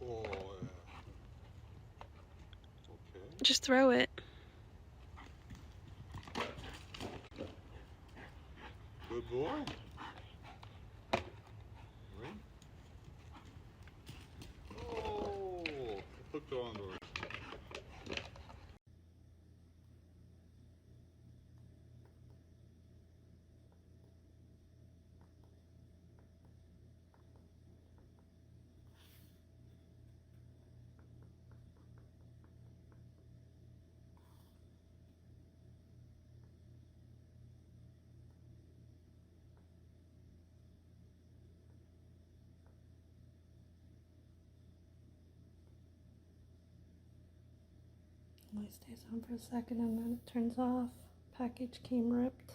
Oh, yeah. Okay. Just throw it. Good boy. Right. Oh, hooked onto it. Only stays on for a second and then it turns off. Package came ripped.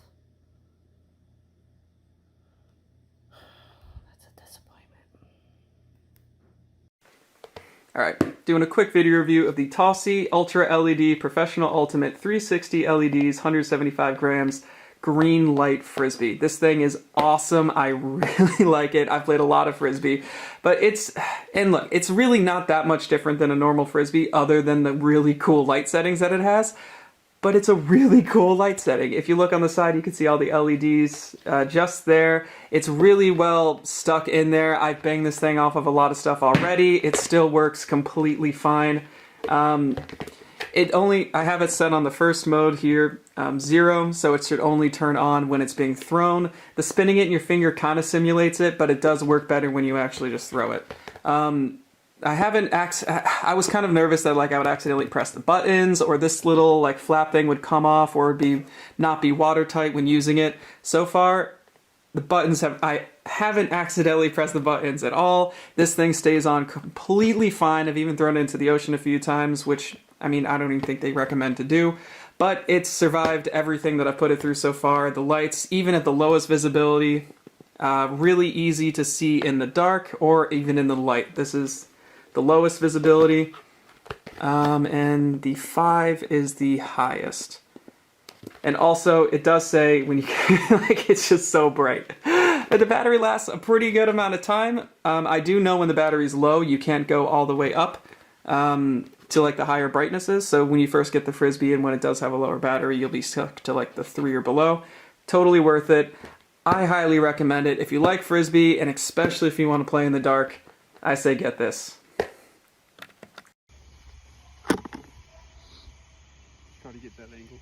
That's a disappointment. Alright, doing a quick video review of the TOSY Ultra LED Professional Ultimate 360 LEDs, 175 grams, green light Frisbee. This thing is awesome. I really like it. I've played a lot of Frisbee, but and look, it's really not that much different than a normal Frisbee other than the really cool light settings that it has. But it's a really cool light setting. If you look on the side, you can see all the LEDs just there. It's really well stuck in there. I've banged this thing off of a lot of stuff already. It still works completely fine. I have it set on the first mode here, 0, so it should only turn on when it's being thrown. The spinning it in your finger kind of simulates it, but it does work better when you actually just throw it. I was kind of nervous that I would accidentally press the buttons, or this little flap thing would come off, or not be watertight when using it. So far, I haven't accidentally pressed the buttons at all. This thing stays on completely fine. I've even thrown it into the ocean a few times, which, I mean, I don't even think they recommend to do. But it's survived everything that I've put it through so far. The lights, even at the lowest visibility, really easy to see in the dark or even in the light. This is the lowest visibility, and the 5 is the highest. And also, it does say when you it's just so bright. But the battery lasts a pretty good amount of time. I do know when the battery's low, you can't go all the way up to the higher brightnesses. So when you first get the Frisbee and when it does have a lower battery, you'll be stuck to the 3 or below. Totally worth it. I highly recommend it. If you like Frisbee, and especially if you want to play in the dark, I say get this. Try to get that angle.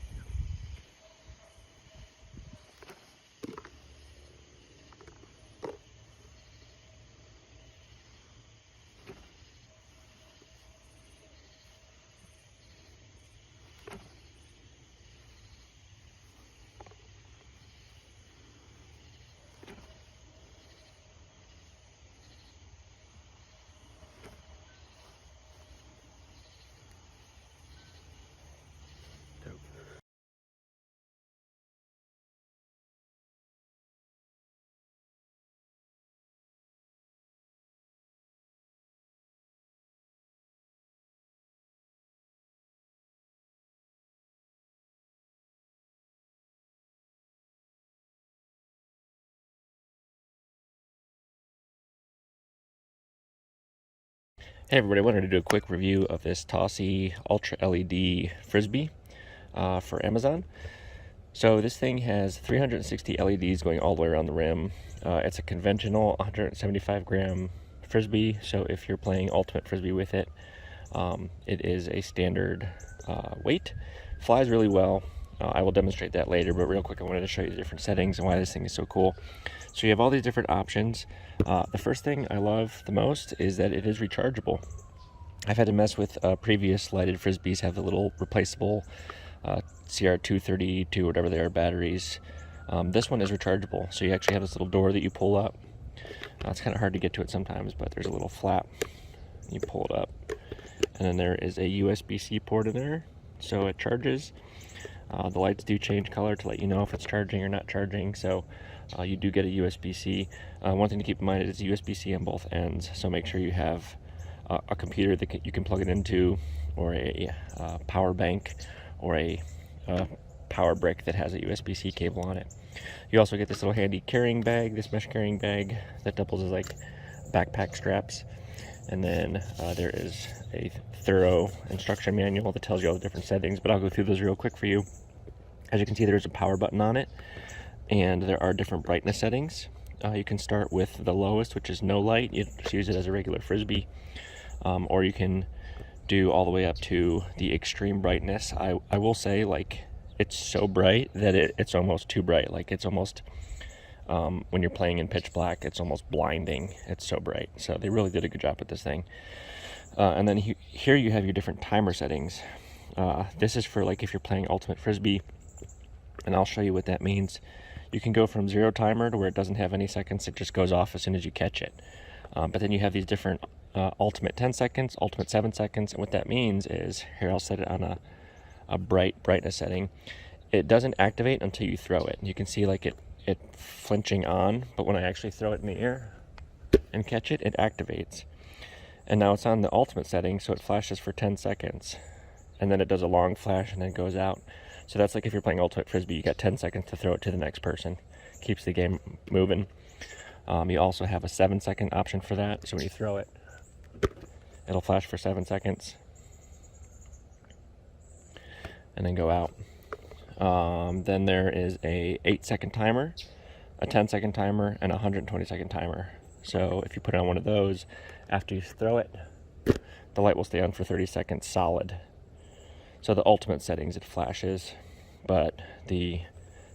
Hey everybody, I wanted to do a quick review of this TOSY Ultra LED Frisbee for Amazon. So this thing has 360 LEDs going all the way around the rim. It's a conventional 175 gram Frisbee, so if you're playing Ultimate Frisbee with it, it is a standard weight. Flies really well. I will demonstrate that later, but real quick I wanted to show you the different settings and why this thing is so cool. So you have all these different options. The first thing I love the most is that it is rechargeable. I've had to mess with previous lighted Frisbees have the little replaceable CR232, whatever they are, batteries. This one is rechargeable, so you actually have this little door that you pull up. It's kind of hard to get to it sometimes, but there's a little flap. You pull it up, and then there is a USB-C port in there, so it charges. The lights do change color to let you know if it's charging or not charging, so you do get a USB-C. One thing to keep in mind is USB-C on both ends, so make sure you have a computer that you can plug it into, or a power bank, or a power brick that has a USB-C cable on it. You also get this little handy carrying bag, this mesh carrying bag that doubles as backpack straps. And then there is a thorough instruction manual that tells you all the different settings, but I'll go through those real quick for you. As you can see, there's a power button on it, and there are different brightness settings. You can start with the lowest, which is no light. You just use it as a regular Frisbee, or you can do all the way up to the extreme brightness. I will say, like, it's so bright that it's almost too bright. Like, it's almost, when you're playing in pitch black, it's almost blinding. It's so bright. So they really did a good job with this thing. And then here you have your different timer settings. This is for, like, if you're playing Ultimate Frisbee, and I'll show you what that means. You can go from 0 timer to where it doesn't have any seconds. It just goes off as soon as you catch it. But then you have these different ultimate 10 seconds, ultimate 7 seconds. And what that means is, here, I'll set it on a brightness setting. It doesn't activate until you throw it. You can see, like, it flinching on, but when I actually throw it in the air and catch it, it activates. And now it's on the ultimate setting, so it flashes for 10 seconds. And then it does a long flash and then goes out. So that's like if you're playing Ultimate Frisbee, you got 10 seconds to throw it to the next person. Keeps the game moving. You also have a 7-second option for that. So when you throw it, it'll flash for 7 seconds and then go out. Then there is a 8-second timer, a 10-second timer, and a 120-second timer. So if you put on one of those, after you throw it, the light will stay on for 30 seconds solid. So the ultimate settings, it flashes, but the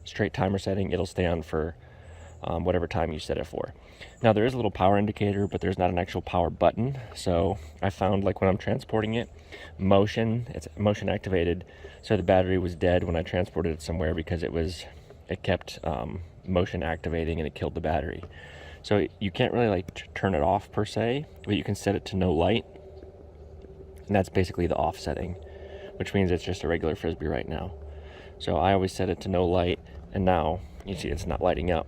straight timer setting, it'll stay on for whatever time you set it for. Now there is a little power indicator, but there's not an actual power button. So I found, like, when I'm transporting it, it's motion activated. So the battery was dead when I transported it somewhere because it kept motion activating and it killed the battery. So you can't really, like, turn it off per se, but you can set it to no light. And that's basically the off setting, which means it's just a regular Frisbee right now. So I always set it to no light, and now you see it's not lighting up.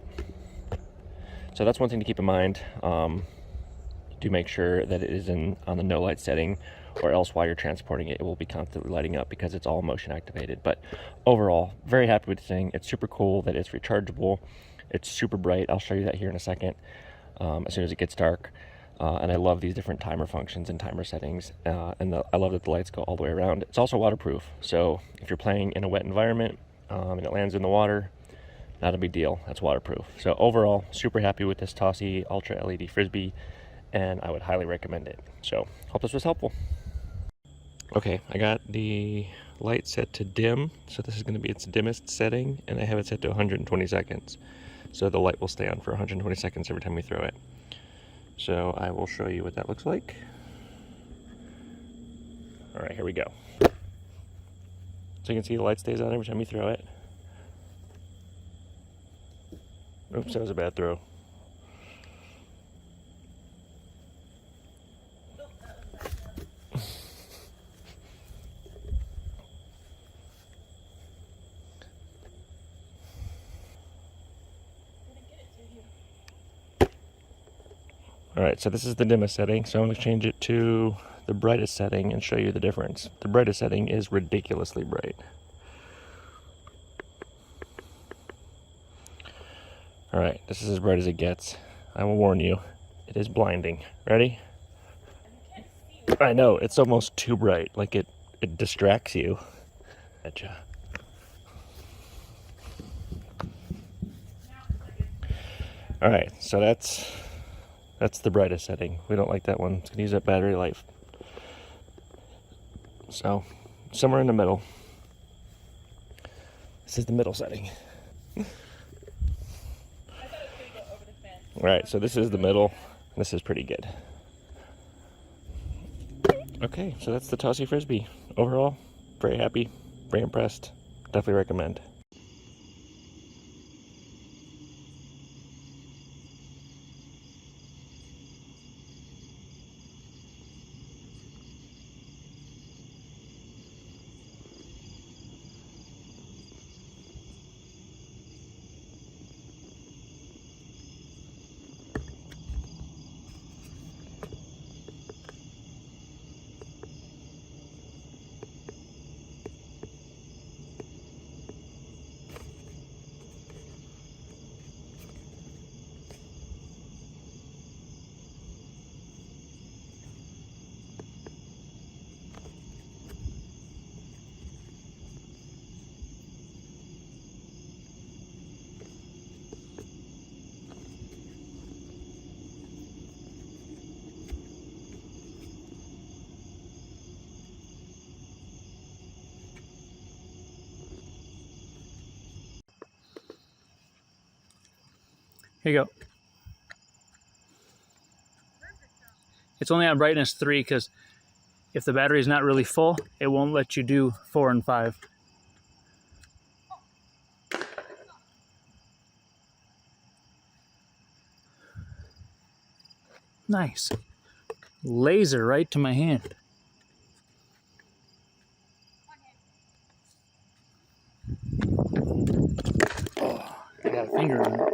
So that's one thing to keep in mind. Do make sure that it is on the no light setting, or else while you're transporting it, it will be constantly lighting up because it's all motion activated. But overall, very happy with the thing. It's super cool that it's rechargeable. It's super bright. I'll show you that here in a second, as soon as it gets dark. And I love these different timer functions and timer settings. I love that the lights go all the way around. It's also waterproof. So if you're playing in a wet environment and it lands in the water, not a big deal. That's waterproof. So overall, super happy with this TOSY Ultra LED Frisbee, and I would highly recommend it. So hope this was helpful. Okay, I got the light set to dim. So this is going to be its dimmest setting, and I have it set to 120 seconds. So the light will stay on for 120 seconds every time we throw it. So I will show you what that looks like. All right, here we go. So you can see the light stays on every time you throw it. Oops, that was a bad throw. Alright, so this is the dimmest setting, so I'm going to change it to the brightest setting and show you the difference. The brightest setting is ridiculously bright. Alright, this is as bright as it gets. I will warn you, it is blinding. Ready? I know, it's almost too bright, like it distracts you. Gotcha. Alright, so that's the brightest setting. We don't like that one. It's going to use up battery life. So, somewhere in the middle. This is the middle setting. Alright, so this is the middle. This is pretty good. Okay, so that's the TOSY Frisbee. Overall, very happy, very impressed. Definitely recommend. Here you go. It's only on brightness 3 because if the battery is not really full, it won't let you do 4 and 5. Nice. Laser right to my hand. Oh, I got a finger on it.